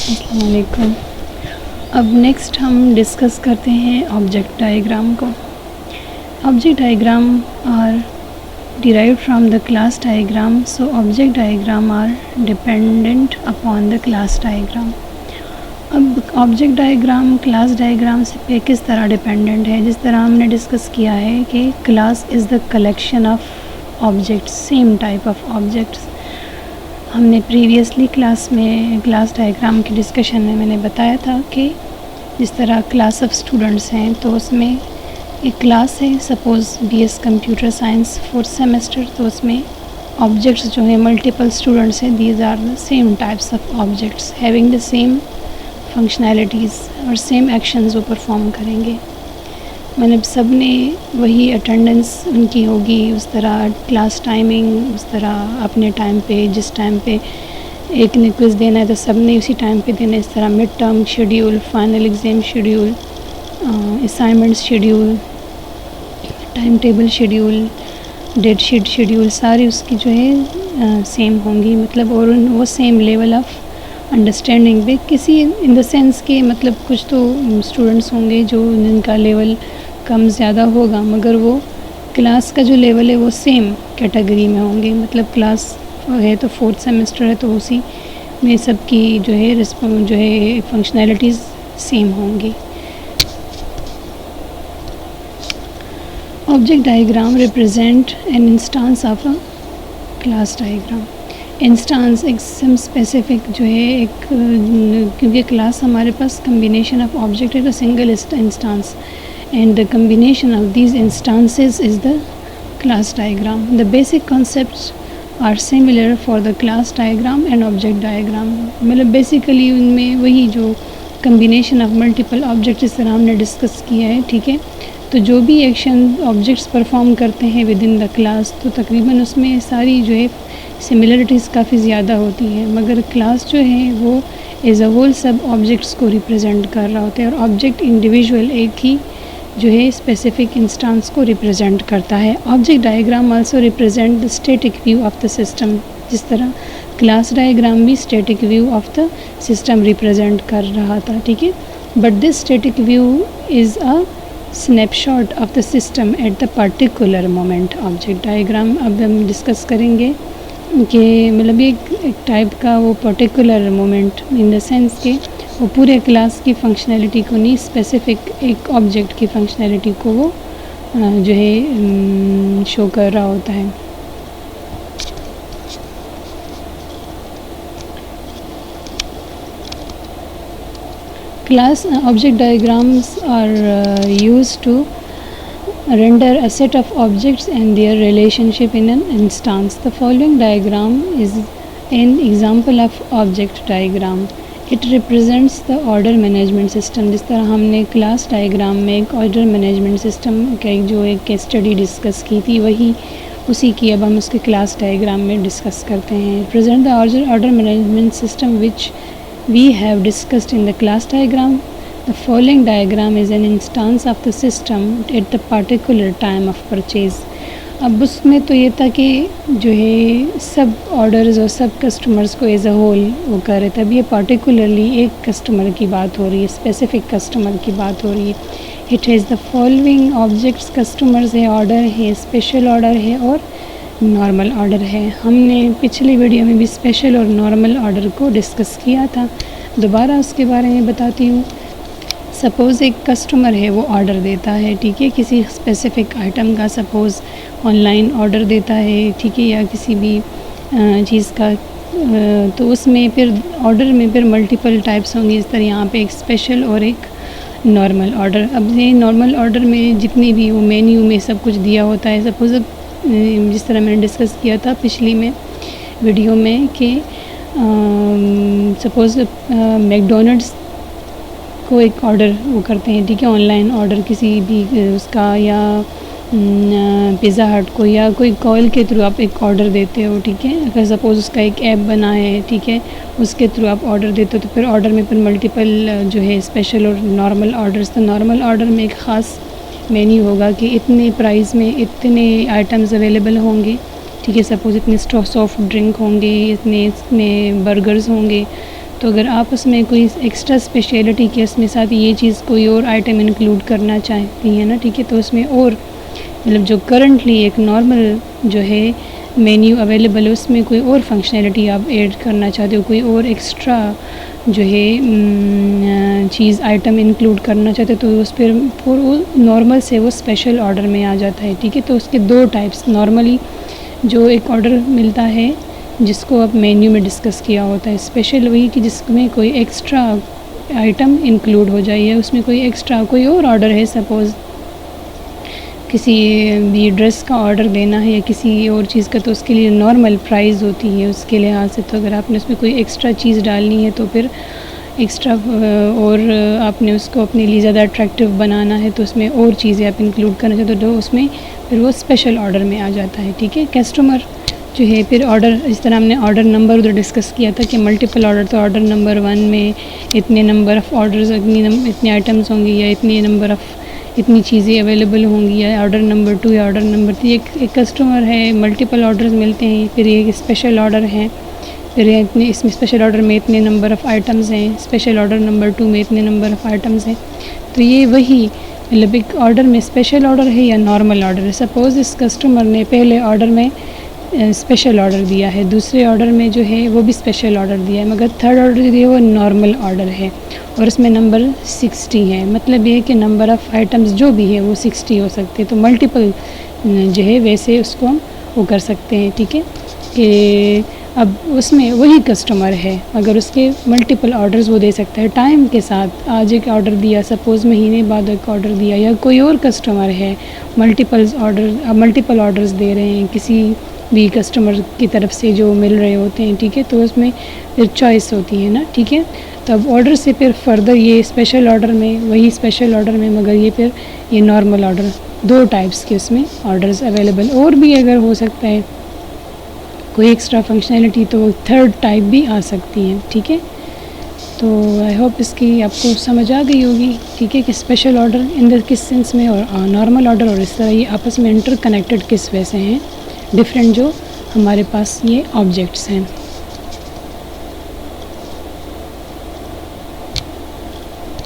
السلام علیکم. اب نیکسٹ ہم ڈسکس کرتے ہیں آبجیکٹ ڈائیگرام کو. Object diagram are derived from the class diagram, so object diagram are dependent upon the class diagram. اب آبجیکٹ ڈائیگرام کلاس ڈائیگرام سے پہ کس طرح ڈپینڈنٹ ہے؟ جس طرح ہم نے ڈسکس کیا ہے کہ class is the collection of objects, same type of objects. ہم نے پریویسلی کلاس میں کلاس ڈائیگرام کی ڈسکشن میں نے بتایا تھا کہ جس طرح کلاس آف اسٹوڈنٹس ہیں تو اس میں ایک کلاس ہے، suppose B S computer science 4th semester, تو اس میں آبجیکٹس جو ہیں ملٹیپل اسٹوڈنٹس ہیں، these are the same types of objects having the same functionalities اور سیم ایکشنز وہ پرفارم کریں گے. مطلب سب نے وہی اٹینڈنس ان کی ہوگی، اس طرح کلاس ٹائمنگ، اس طرح اپنے ٹائم پہ، جس ٹائم پہ ایک نے کوئز دینا ہے تو سب نے اسی ٹائم پہ دینا ہے. اس طرح mid term schedule, final exam schedule, assignments schedule, time table schedule, date sheet schedule, ساری اس کی جو ہے سیم ہوں گی. مطلب اور وہ سیم لیول آف انڈرسٹینڈنگ پہ کسی ان دا سینس کہ مطلب کچھ تو اسٹوڈنٹس ہوں گے جو جن کا لیول کم زیادہ ہوگا، مگر وہ کلاس کا جو لیول ہے وہ سیم کیٹیگری میں ہوں گے. مطلب کلاس ہے تو 4th سیمسٹر ہے تو اسی میں سب کی جو ہے فنکشنالٹیز سیم ہوں گی. Object diagram represent an instance of a class diagram. Instance ایک سم اسپیسیفک جو ہے ایک، کیونکہ کلاس ہمارے پاس کمبینیشن آف آبجیکٹ ہے تو single instance, and the combination of these instances is the class diagram. The basic concepts are similar for the class diagram and object diagram. مطلب basically ان میں وہی جو کمبینیشن آف ملٹیپل آبجیکٹ اس طرح ہم نے ڈسکس کیا ہے، ٹھیک ہے. تو جو بھی ایکشن آبجیکٹس پرفارم کرتے ہیں ود ان دا کلاس تو تقریباً اس میں ساری جو ہے سملرٹیز کافی زیادہ ہوتی ہیں، مگر کلاس جو ہے وہ as a whole sub objects کو ریپرزینٹ کر رہا ہوتا ہے، اور آبجیکٹ انڈیویژول ایک ہی جو ہے اسپیسیفک انسٹانس کو ریپرزینٹ کرتا ہے. Object diagram also represent the static view of the system. جس طرح کلاس ڈائیگرام بھی static view of the system represent کر رہا تھا، ٹھیک ہے. But this static view is a snapshot of the system at the particular moment. Object diagram اب ہم ڈسکس کریں گے کہ مطلب ایک ٹائپ کا وہ particular moment in the sense کہ وہ پورے کلاس کی فنکشنالٹی کو نہیں، اسپیسیفک ایک آبجیکٹ کی فنکشنالٹی کو وہ جو ہے شو کر رہا ہوتا ہے. Class object diagrams are used to render a set of objects and their relationship in an instance. The following diagram is an example of object diagram. It represents the order management system. جس طرح ہم نے class diagram میں ایک order management system کا جو ایک study discuss کی تھی، وہی اسی کی اب ہم اس کے کلاس ڈائیگرام میں ڈسکس کرتے ہیں. Represent the order management system which we have discussed in the class diagram. The following diagram is an instance of the system at the particular time of purchase. اب اس میں تو یہ تھا کہ جو ہے سب آرڈرز اور سب کسٹمرز کو ایز اے ہول وہ کر رہے تھے. اب یہ پارٹیکولرلی ایک کسٹمر کی بات ہو رہی ہے، اسپیسیفک کسٹمر کی بات ہو رہی ہے. It has the following objects, customers ہے، آرڈر ہے، اسپیشل آرڈر ہے اور نارمل آرڈر ہے. ہم نے پچھلی ویڈیو میں بھی اسپیشل اور نارمل آرڈر کو ڈسکس کیا تھا، دوبارہ اس کے بارے میں بتاتی ہوں. سپوز ایک کسٹمر ہے، وہ آرڈر دیتا ہے، ٹھیک ہے، کسی اسپیسیفک آئٹم کا، سپوز آن لائن آرڈر دیتا ہے، ٹھیک ہے، یا کسی بھی چیز کا. تو اس میں پھر آرڈر میں پھر ملٹیپل ٹائپس ہوں گی. اس طرح یہاں پہ ایک اسپیشل اور ایک نارمل آرڈر. اب یہ نارمل آرڈر میں جتنی بھی وہ مینیو میں سب کچھ دیا ہوتا ہے، سپوز جس طرح میں نے ڈسکس کیا تھا پچھلی میں ویڈیو میں کہ سپوز میک ڈونلڈس کو ایک آرڈر وہ کرتے ہیں، ٹھیک ہے، آن لائن آرڈر کسی بھی اس کا، یا پیزا ہٹ کو، یا کوئی کال کے تھرو آپ ایک آرڈر دیتے ہو، ٹھیک ہے. اگر سپوز اس کا ایک ایپ بنا ہے، ٹھیک ہے، اس کے تھرو آپ آرڈر دیتے ہو تو پھر آرڈر میں پھر ملٹیپل جو ہے اسپیشل اور نارمل آرڈرس. تو نارمل آرڈر میں ایک خاص مینیو ہوگا کہ اتنے پرائز میں اتنے آئٹمز اویلیبل ہوں گے، ٹھیک ہے. سپوز اتنے سافٹ ڈرنک ہوں گے، اتنے برگرز ہوں گے، تو اگر آپ اس میں کوئی ایکسٹرا اسپیشلٹی کے اس میں ساتھ یہ چیز کوئی اور آئٹم انکلوڈ کرنا چاہتی ہیں نا، ٹھیک ہے، تو اس میں اور مطلب جو کرنٹلی ایک نارمل جو ہے مینیو اویلیبل ہے اس میں کوئی اور فنکشنلٹی آپ ایڈ کرنا چاہتے ہو، کوئی اور ایکسٹرا جو ہے چیز آئٹم انکلوڈ کرنا چاہتے تو اس پہ نارمل سے وہ اسپیشل آرڈر میں آ جاتا ہے، ٹھیک ہے۔ تو اس کے دو ٹائپس، نارملی جو ایک آرڈر ملتا ہے جس کو آپ مینیو میں ڈسکس کیا ہوتا ہے، اسپیشل وہی کہ جس میں کوئی ایکسٹرا آئٹم انکلوڈ ہو جائے یا اس میں کوئی ایکسٹرا کوئی اور آرڈر ہے، سپوز کسی بھی ڈریس کا آرڈر دینا ہے یا کسی اور چیز کا، تو اس کے لیے نارمل پرائز ہوتی ہے اس کے لحاظ سے، تو اگر آپ نے اس میں کوئی ایکسٹرا چیز ڈالنی ہے تو پھر ایکسٹرا اور آپ نے اس کو اپنے لیے زیادہ اٹریکٹیو بنانا ہے تو اس میں اور چیزیں آپ انکلوڈ کرنا چاہتے تو اس میں پھر وہ اسپیشل آرڈر میں آ جاتا ہے، ٹھیک ہے۔ کسٹمر جو ہے پھر آرڈر، اس طرح ہم نے آرڈر نمبر ادھر ڈسکس کیا تھا کہ ملٹیپل آرڈر، تو آرڈر نمبر 1 میں اتنے نمبر آف آرڈرز، اتنے آئٹمس ہوں گی یا اتنے نمبر آف اتنی چیزیں اویلیبل ہوں گی، یا آرڈر نمبر 2 یا آرڈر نمبر 3 ایک کسٹمر ہے، ملٹیپل آرڈرز ملتے ہیں، پھر یہ اسپیشل آرڈر ہیں، پھر اتنے اس میں اسپیشل آرڈر میں اتنے نمبر آف آئٹمز ہیں، اسپیشل آرڈر نمبر 2 میں اتنے نمبر آف آئٹمز ہیں، تو یہ وہی مطلب ایک آرڈر میں اسپیشل آرڈر ہے یا نارمل آرڈر ہے۔ سپوز اس کسٹمر نے پہلے آرڈر میں اسپیشل آرڈر دیا ہے، دوسرے آرڈر میں جو ہے وہ بھی اسپیشل آرڈر دیا ہے، مگر تھرڈ آرڈر جو ہے وہ نارمل آرڈر ہے اور اس میں نمبر 60 ہے، مطلب یہ کہ نمبر آف آئٹمز جو بھی ہے وہ 60 ہو سکتے ہیں، تو ملٹیپل جو ہے ویسے اس کو ہم وہ کر سکتے ہیں، ٹھیک ہے، کہ اب اس میں وہی کسٹمر ہے مگر اس کے ملٹیپل آرڈرز وہ دے سکتا ہے ٹائم کے ساتھ، آج ایک آرڈر دیا، سپوز مہینے بعد ایک آرڈر دیا، یا کوئی اور کسٹمر ہے ملٹیپل آرڈرز دے رہے ہیں کسی بھی کسٹمر کی طرف سے جو مل رہے ہوتے ہیں، ٹھیک ہے، تو اس میں پھر چوائس ہوتی ہے نا، ٹھیک ہے۔ تو اب آرڈر سے پھر فردر یہ اسپیشل آرڈر میں، وہی اسپیشل آرڈر میں، مگر یہ پھر یہ نارمل آرڈر، دو ٹائپس کے اس میں آرڈرز اویلیبل، اور بھی اگر ہو سکتا ہے کوئی ایکسٹرا فنکشنلٹی تو تھرڈ ٹائپ بھی آ سکتی ہیں، ٹھیک ہے۔ تو آئی ہوپ اس کی آپ کو سمجھ آ گئی ہوگی، ٹھیک ہے، کہ اسپیشل آرڈر کس سینس میں اور نارمل آرڈر، اور اس طرح یہ آپس میں انٹر کنیکٹڈ کس وجہ سے ہیں، ڈفرینٹ جو ہمارے پاس یہ آبجیکٹس ہیں۔